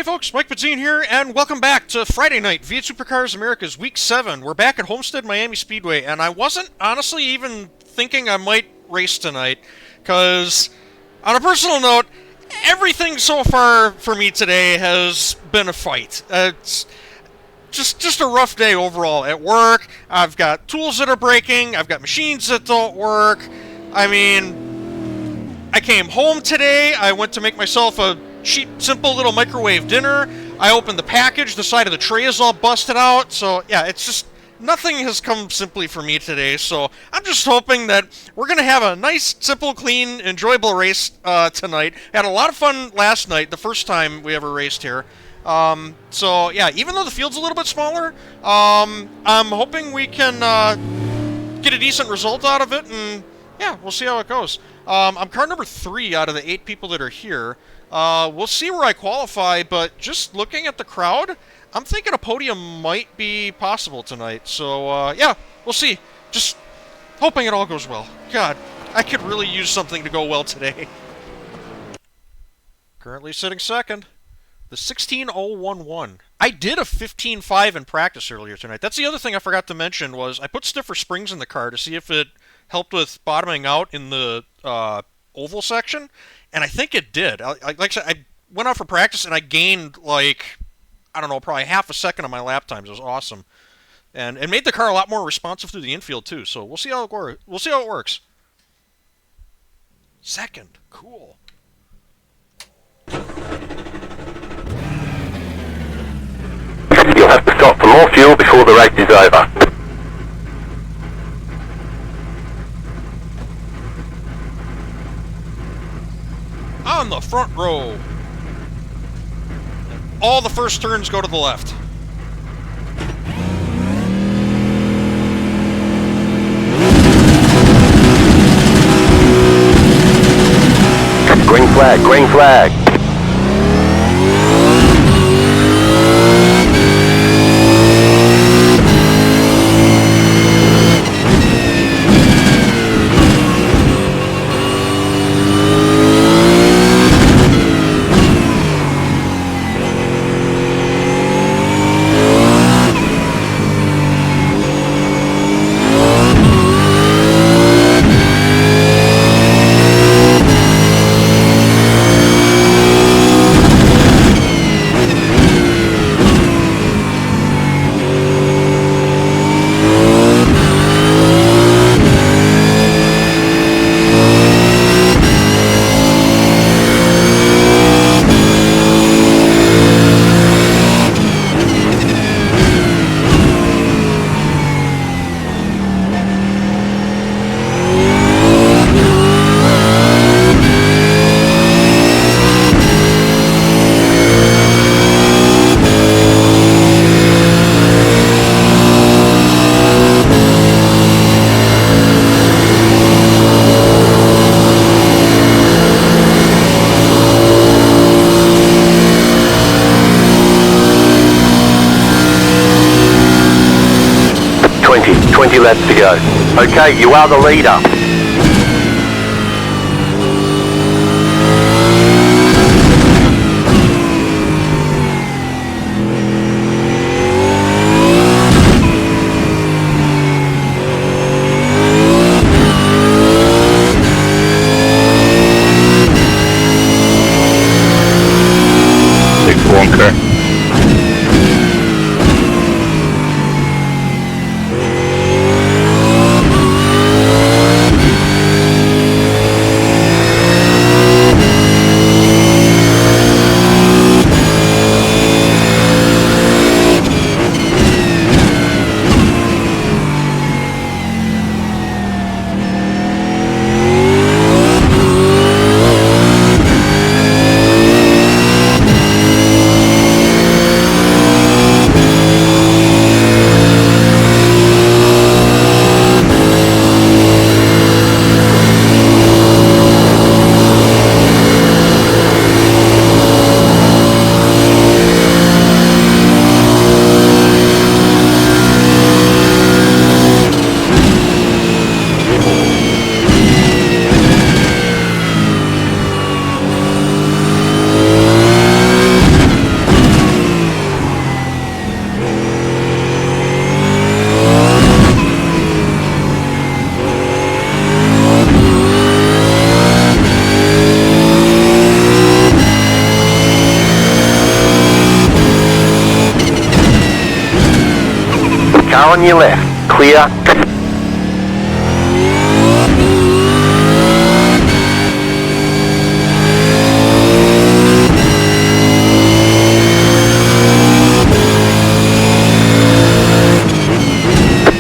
Hey folks, Mike Pizzine here, and welcome back to Friday night via Supercars Americas Week 7. We're back at Homestead-Miami Speedway, and I wasn't honestly even thinking I might race tonight, because on a personal note, everything so far for me today has been a fight. It's just a rough day overall at work. I've got tools that are breaking, I've got machines that don't work. I mean, I came home today, I went to make myself a cheap, simple little microwave dinner. I opened the package, the side of the tray is all busted out, so yeah, it's just, nothing has come simply for me today, so I'm just hoping that we're going to have a nice, simple, clean, enjoyable race tonight. Had a lot of fun last night, the first time we ever raced here. So yeah, even though the field's a little bit smaller, I'm hoping we can get a decent result out of it, and yeah, we'll see how it goes. I'm car number 3 out of the 8 people that are here. We'll see where I qualify, but just looking at the crowd, I'm thinking a podium might be possible tonight. So, yeah, we'll see. Just hoping it all goes well. God, I could really use something to go well today. Currently sitting second, the 16011. I did a 15.5 in practice earlier tonight. That's the other thing I forgot to mention was I put stiffer springs in the car to see if it helped with bottoming out in the oval section. And I think it did. Like I said, I went out for practice and I gained, like, I don't know, probably half a second on my lap times. It was awesome. And it made the car a lot more responsive through the infield, too. So we'll see how it works. We'll see how it works. Second. Cool. You'll have to stop for more fuel before the race is over. On the front row. All the first turns go to the left. Green flag, green flag. Laps to go. Okay, you are the leader. Big wonker. Car on your left. Clear.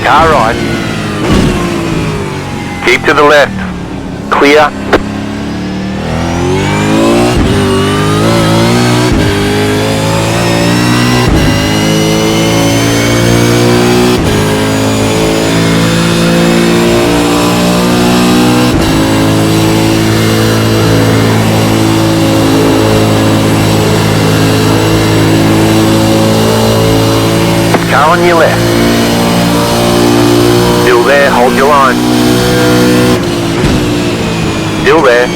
Car right. Keep to the left. Clear. Car on your left. Still there, hold your line. Still there.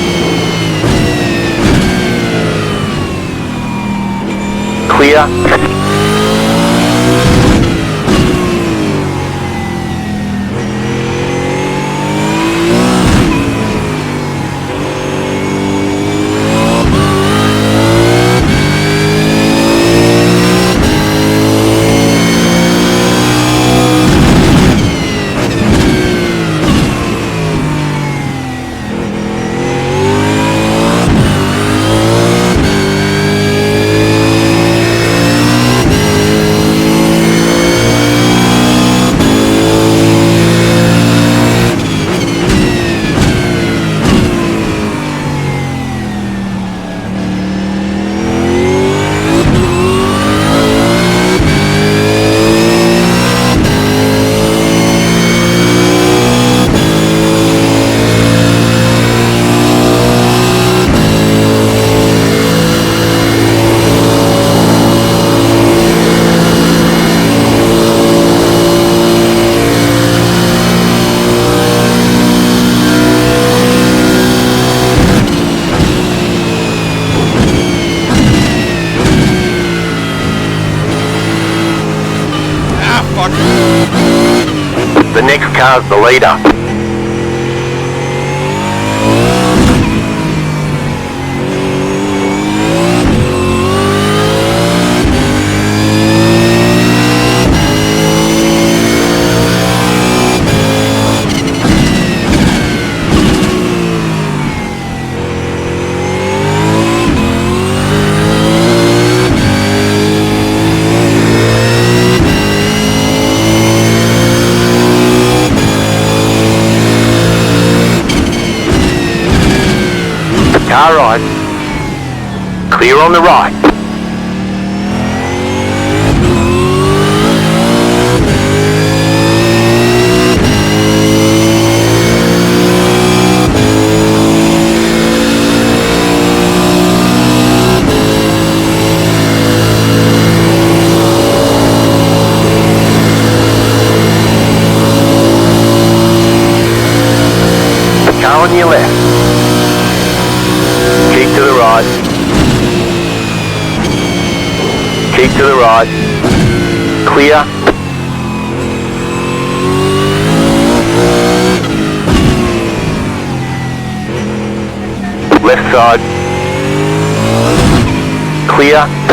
Clear. The next car's the leader. Car right. Clear on the right. Car on your left. Keep to the right. Keep to the right. Clear. Left side. Clear.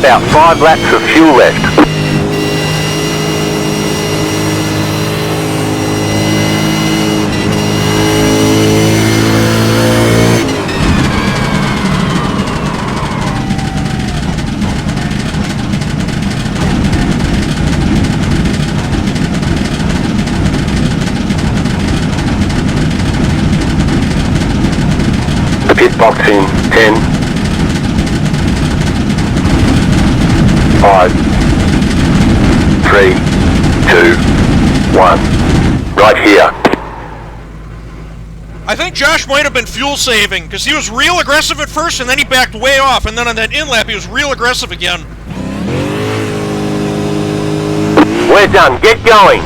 about 5 laps of fuel left. Pit box in 10, 5, 3, 2, 1. Right here. I think Josh might have been fuel saving, because he was real aggressive at first, and then he backed way off, and then on that in-lap he was real aggressive again. We're done. Get going.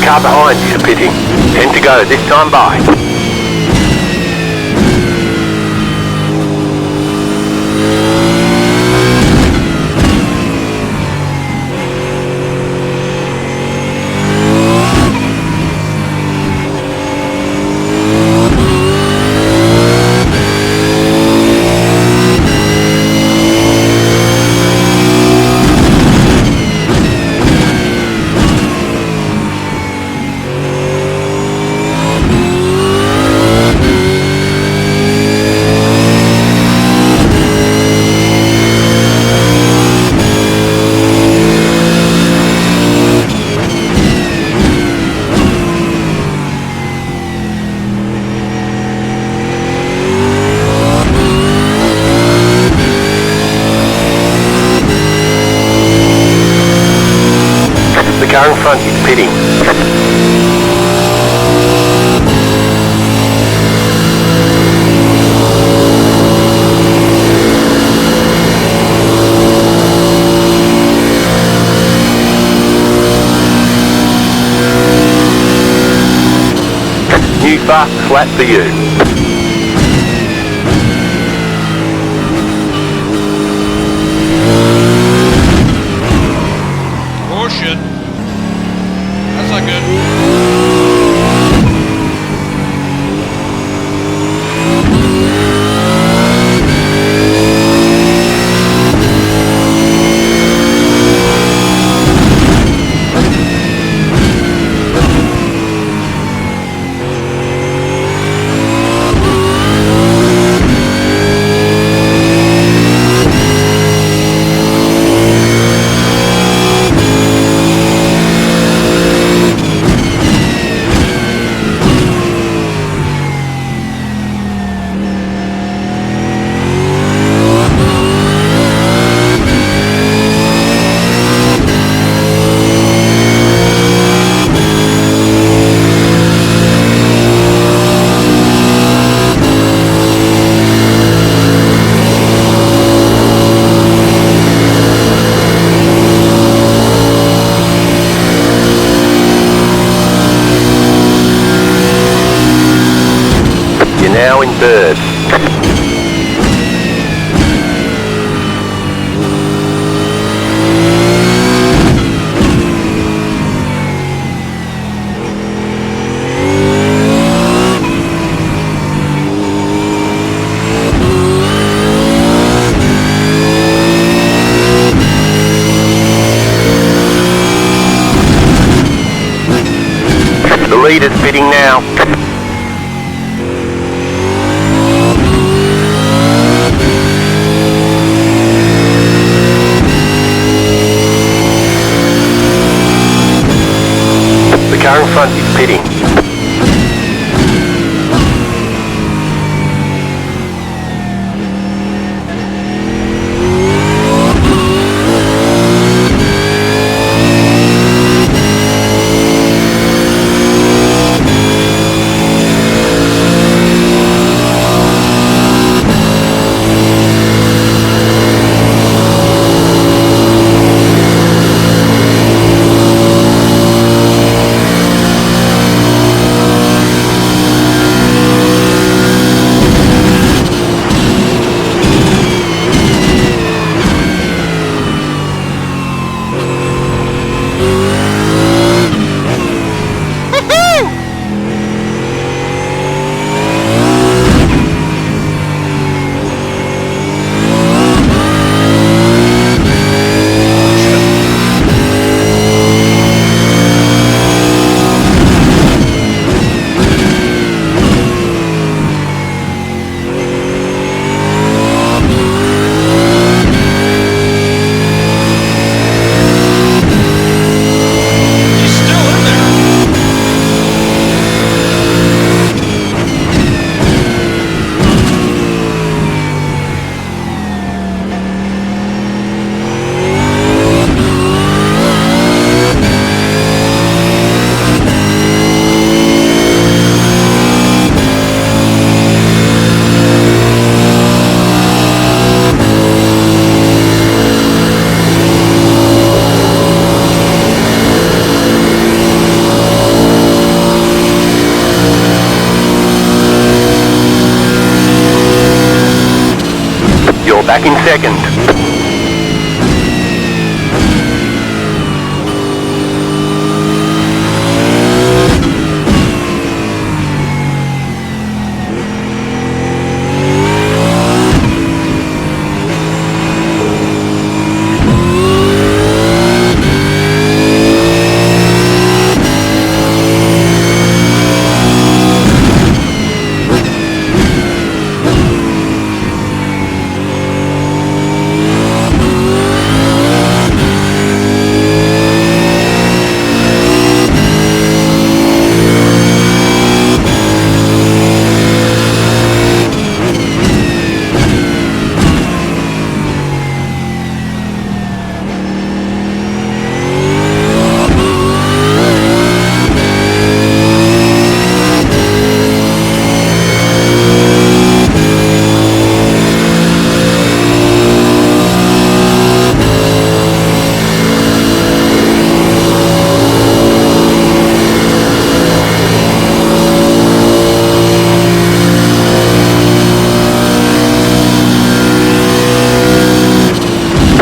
Car behind is pitting. 10 to go, this time by. The car in front is pitting. New fastest lap for you. Oh shit. That's not good. Now in third. leaders pitting now. The car in front is pitting. Back in second.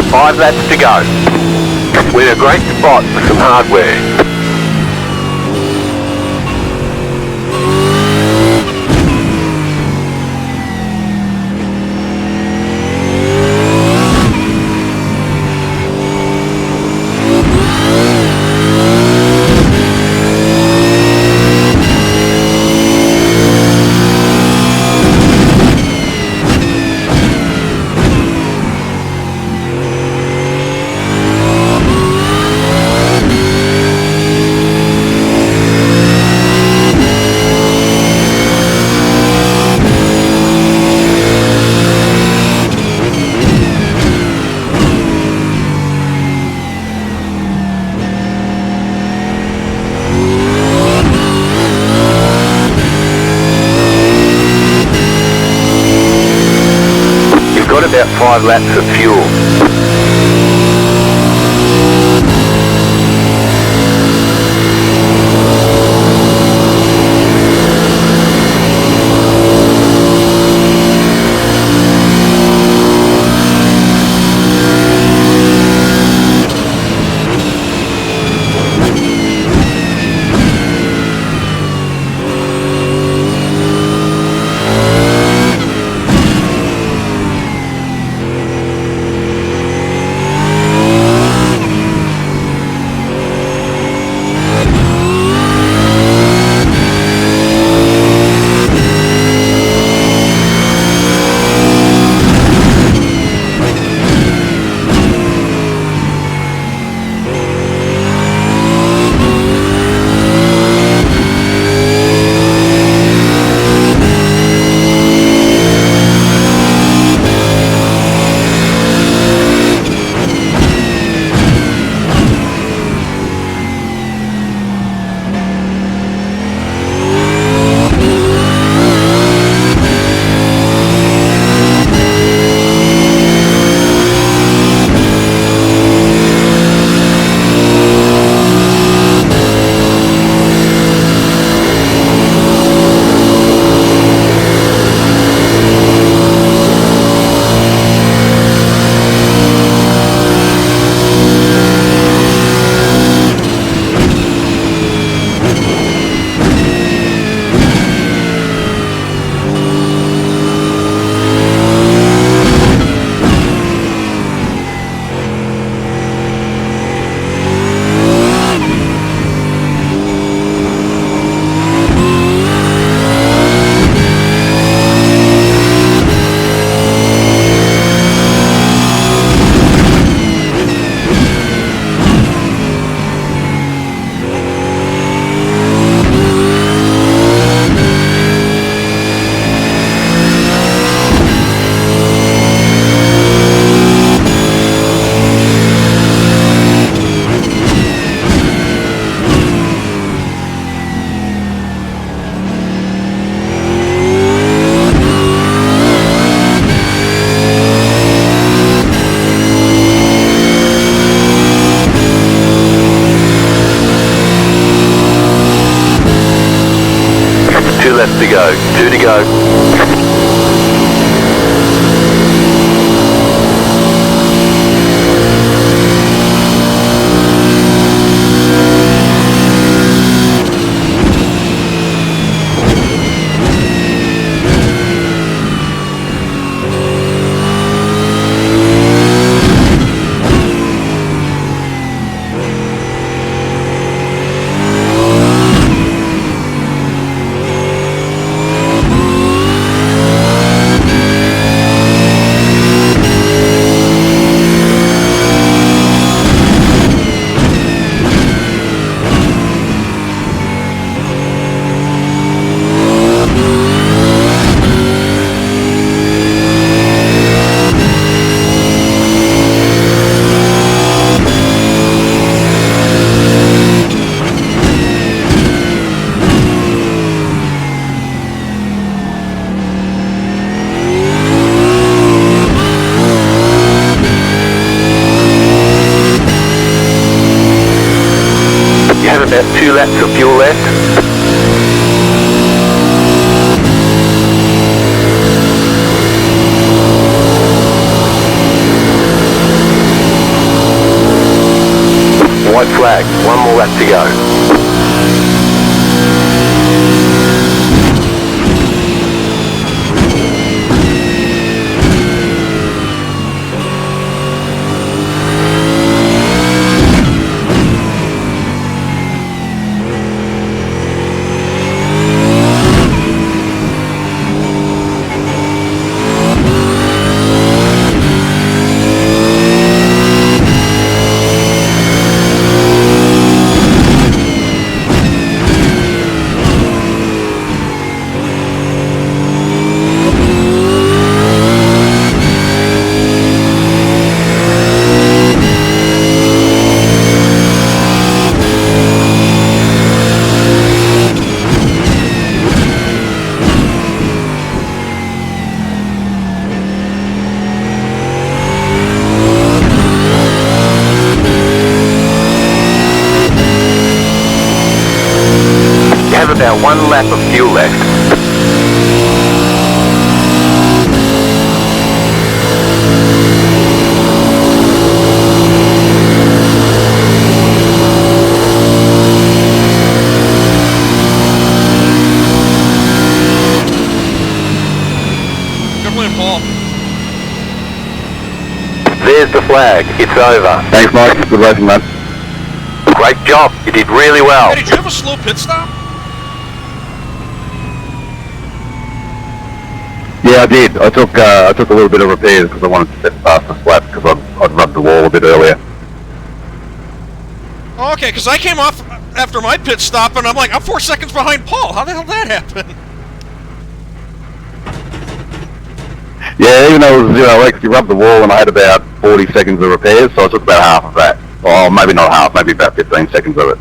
Five laps to go. We're in a great spot for some hardware. About 5 laps of fuel. left to go. 2 to go. You have about 2 laps of fuel left. White flag, 1 more lap to go. Have about 1 lap of fuel left. Good win, Paul. There's the flag. It's over. Thanks, Mike. Good racing, man. Great job. You did really well. Hey, did you have a slow pit stop? Yeah, I did. I took a little bit of repairs because I wanted to set past the slap because I'd rubbed the wall a bit earlier. Oh, okay, because I came off after my pit stop, and I'm like, I'm 4 seconds behind Paul. How the hell did that happen? Yeah, even though it was, like you rubbed the wall and I had about 40 seconds of repairs, so I took about half of that. Or maybe not half, maybe about 15 seconds of it.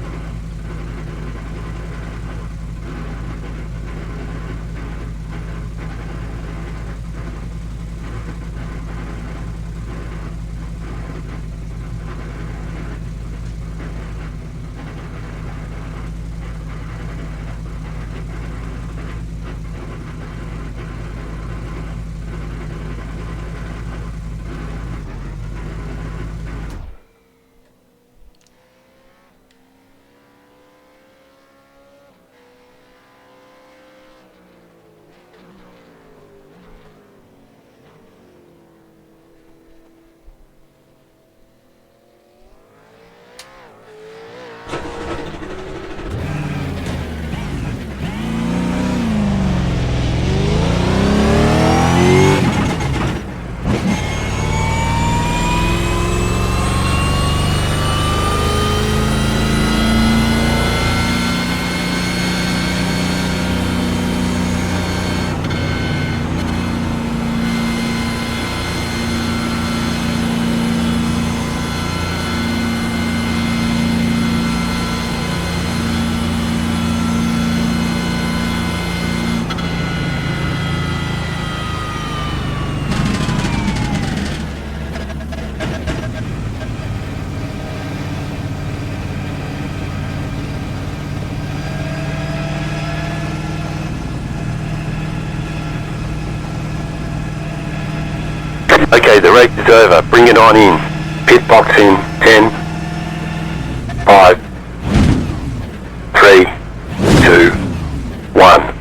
Okay, the race is over. Bring it on in. Pit box in 10, 5, 3, 2, 1.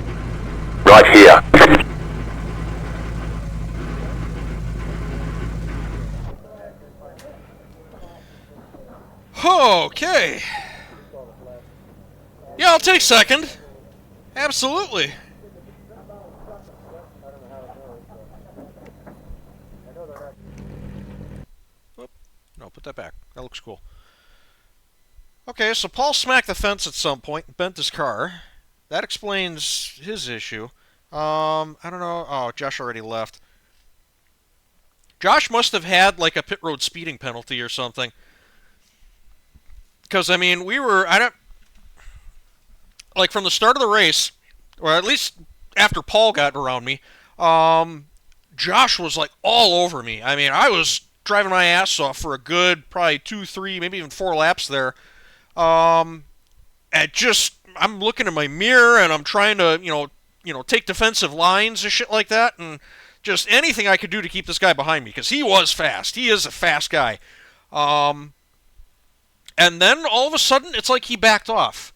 Right here. Okay. Yeah, I'll take second. Absolutely. Oop. No, put that back. That looks cool. Okay, so Paul smacked the fence at some point and bent his car. That explains his issue. I don't know. Oh, Josh already left. Josh must have had like a pit road speeding penalty or something. Because, I mean, like from the start of the race, or at least after Paul got around me, Josh was like all over me. I mean, I was driving my ass off for a good probably 2, 3, maybe even 4 laps there. I'm looking in my mirror and I'm trying to, take defensive lines and shit like that, and just anything I could do to keep this guy behind me, because he was fast. He is a fast guy. And then all of a sudden, it's like he backed off.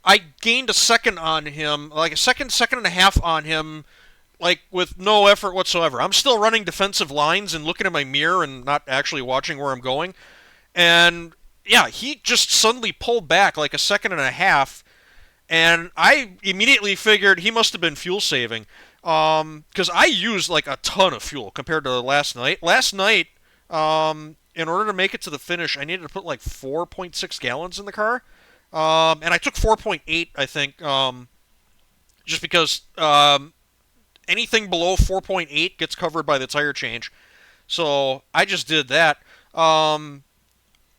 I gained a second on him, like a second and a half on him, like with no effort whatsoever. I'm still running defensive lines and looking in my mirror and not actually watching where I'm going. And yeah, he just suddenly pulled back like a second and a half. And I immediately figured he must have been fuel saving. Because I used like a ton of fuel compared to last night. Last night, in order to make it to the finish, I needed to put like 4.6 gallons in the car. And I took 4.8, I think, just because anything below 4.8 gets covered by the tire change. So I just did that.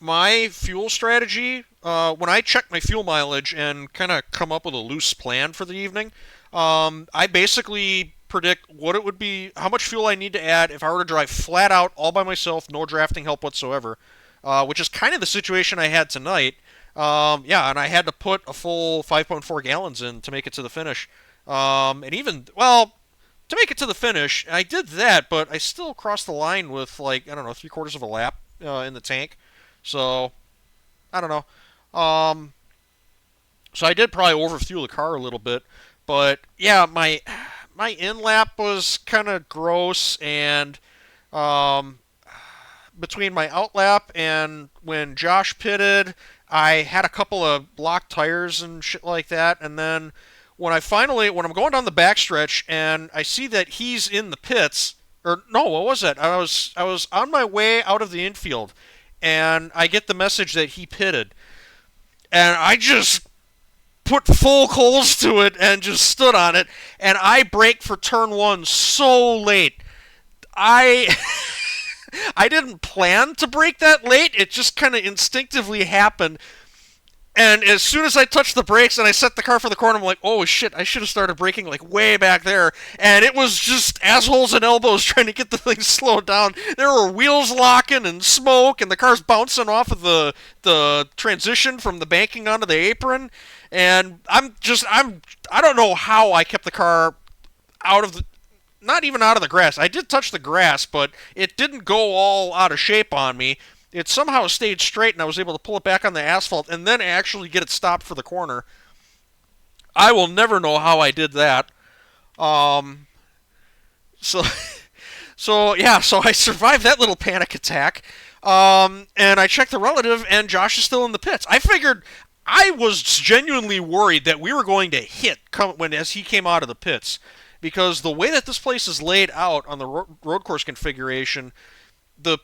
My fuel strategy, when I check my fuel mileage and kind of come up with a loose plan for the evening, I basically predict what it would be, how much fuel I need to add if I were to drive flat out all by myself, no drafting help whatsoever, which is kind of the situation I had tonight. Yeah, and I had to put a full 5.4 gallons in to make it to the finish. And even, well, to make it to the finish, I did that, but I still crossed the line with, like, I don't know, 3/4 of a lap in the tank. So, I don't know. So I did probably overfuel the car a little bit. But, yeah, my in-lap was kind of gross, and between my out-lap and when Josh pitted, I had a couple of blocked tires and shit like that, and then when I'm going down the backstretch and I see that he's in the pits, or no, what was that? I was on my way out of the infield, and I get the message that he pitted, and I just put full coals to it and just stood on it, and I braked for turn 1 so late. I didn't plan to brake that late. It just kind of instinctively happened. And as soon as I touched the brakes and I set the car for the corner, I'm like, oh shit, I should have started braking like way back there. And it was just assholes and elbows trying to get the thing slowed down. There were wheels locking and smoke, and the car's bouncing off of the transition from the banking onto the apron. And I don't know how I kept the car out of the, not even out of the grass. I did touch the grass, but it didn't go all out of shape on me. It somehow stayed straight, and I was able to pull it back on the asphalt and then actually get it stopped for the corner. I will never know how I did that. So I survived that little panic attack. And I checked the relative, and Josh is still in the pits. I was genuinely worried that we were going to hit as he came out of the pits, because the way that this place is laid out on the road course configuration, the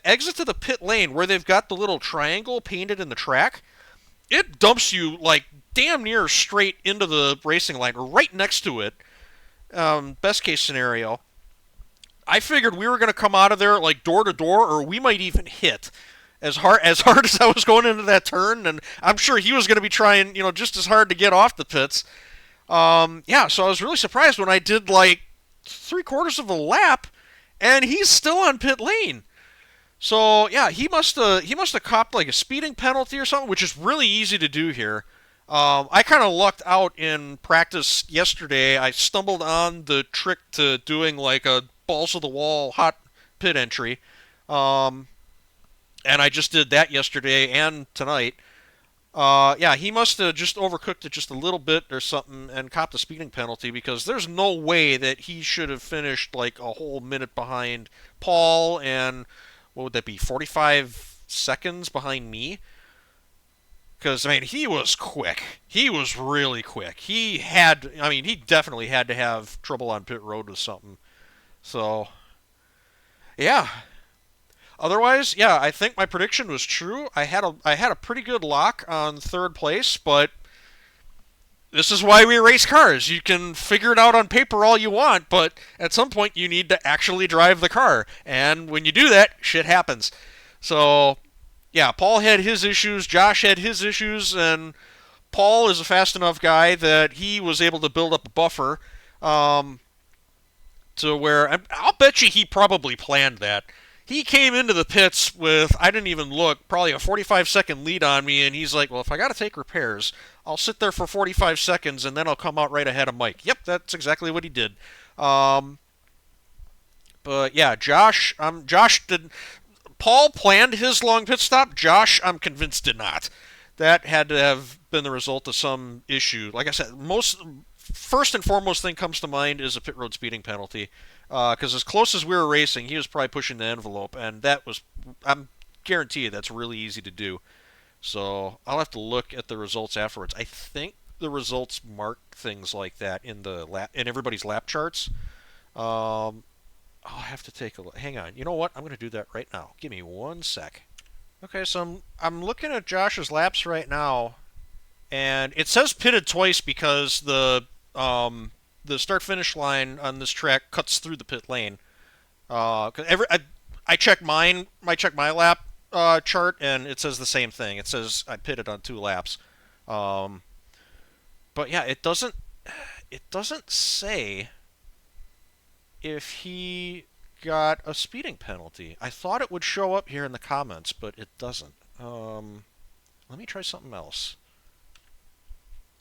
exit to the pit lane where they've got the little triangle painted in the track, it dumps you like damn near straight into the racing line, or right next to it. Best case scenario. I figured we were going to come out of there like door to door, or we might even hit. As hard as I was going into that turn, and I'm sure he was going to be trying, just as hard to get off the pits. Yeah, so I was really surprised when I did like 3/4 of a lap, and he's still on pit lane. So yeah, he must have copped like a speeding penalty or something, which is really easy to do here. I kind of lucked out in practice yesterday. I stumbled on the trick to doing like a balls to the wall hot pit entry. And I just did that yesterday and tonight. Yeah, he must have just overcooked it just a little bit or something and copped a speeding penalty, because there's no way that he should have finished like a whole minute behind Paul and, what would that be, 45 seconds behind me? Because, I mean, he was quick. He was really quick. He definitely had to have trouble on pit road with something. So, yeah. Otherwise, yeah, I think my prediction was true. I had a pretty good lock on third place, but this is why we race cars. You can figure it out on paper all you want, but at some point you need to actually drive the car. And when you do that, shit happens. So, yeah, Paul had his issues, Josh had his issues, and Paul is a fast enough guy that he was able to build up a buffer to where I'll bet you he probably planned that. He came into the pits with, I didn't even look, probably a 45-second lead on me, and he's like, well, if I got to take repairs, I'll sit there for 45 seconds, and then I'll come out right ahead of Mike. Yep, that's exactly what he did. But, yeah, Josh did... Paul planned his long pit stop. Josh, I'm convinced, did not. That had to have been the result of some issue. Like I said, first and foremost thing comes to mind is a pit road speeding penalty. Because as close as we were racing, he was probably pushing the envelope, and that was, I'm guarantee you, that's really easy to do. So I'll have to look at the results afterwards. I think the results mark things like that in everybody's lap charts. I'll have to take a look. Hang on. You know what? I'm going to do that right now. Give me 1 sec. Okay, so I'm looking at Josh's laps right now, and it says pitted twice because the start-finish line on this track cuts through the pit lane. I checked mine. I checked my lap chart, and it says the same thing. It says I pitted on 2 laps. But yeah, it doesn't say if he got a speeding penalty. I thought it would show up here in the comments, but it doesn't. Let me try something else.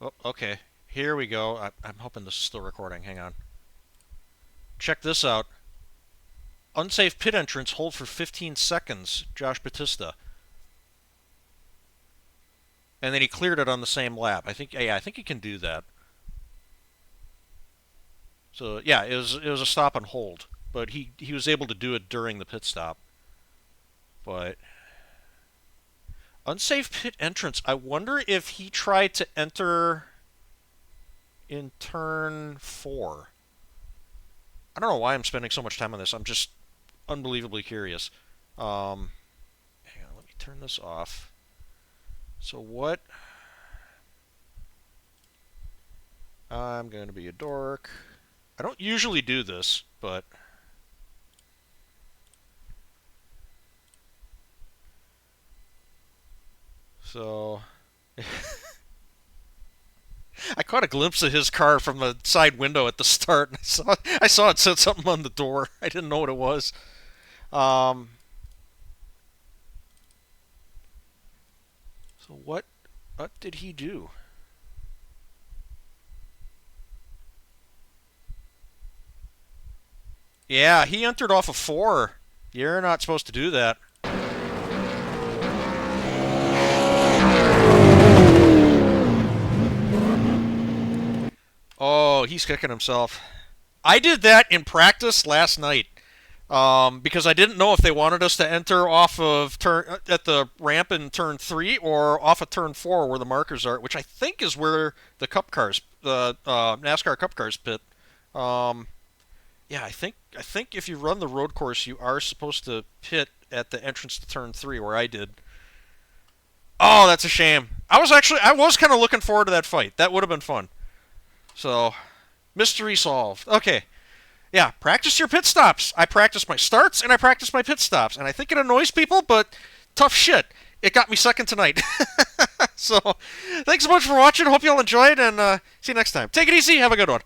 Oh, okay. Here we go. I'm hoping this is still recording. Hang on. Check this out. Unsafe pit entrance, hold for 15 seconds, Josh Batista. And then he cleared it on the same lap. I think he can do that. So yeah, it was a stop and hold, but he was able to do it during the pit stop. But unsafe pit entrance. I wonder if he tried to enter in turn 4. I don't know why I'm spending so much time on this. I'm just unbelievably curious. Hang on, let me turn this off. So what? I'm going to be a dork. I don't usually do this, but so I caught a glimpse of his car from the side window at the start, and I saw it said something on the door. I didn't know what it was. So what did he do? Yeah, he entered off of 4. You're not supposed to do that. Oh, he's kicking himself. I did that in practice last night because I didn't know if they wanted us to enter off of at the ramp in turn 3 or off of turn 4 where the markers are, which I think is where the Cup cars, the NASCAR Cup cars pit. Yeah, I think if you run the road course, you are supposed to pit at the entrance to turn 3 where I did. Oh, that's a shame. I was kind of looking forward to that fight. That would have been fun. So, mystery solved. Okay. Yeah, practice your pit stops. I practice my starts and I practice my pit stops. And I think it annoys people, but tough shit. It got me second tonight. So, thanks so much for watching. Hope you all enjoyed, and see you next time. Take it easy. Have a good one.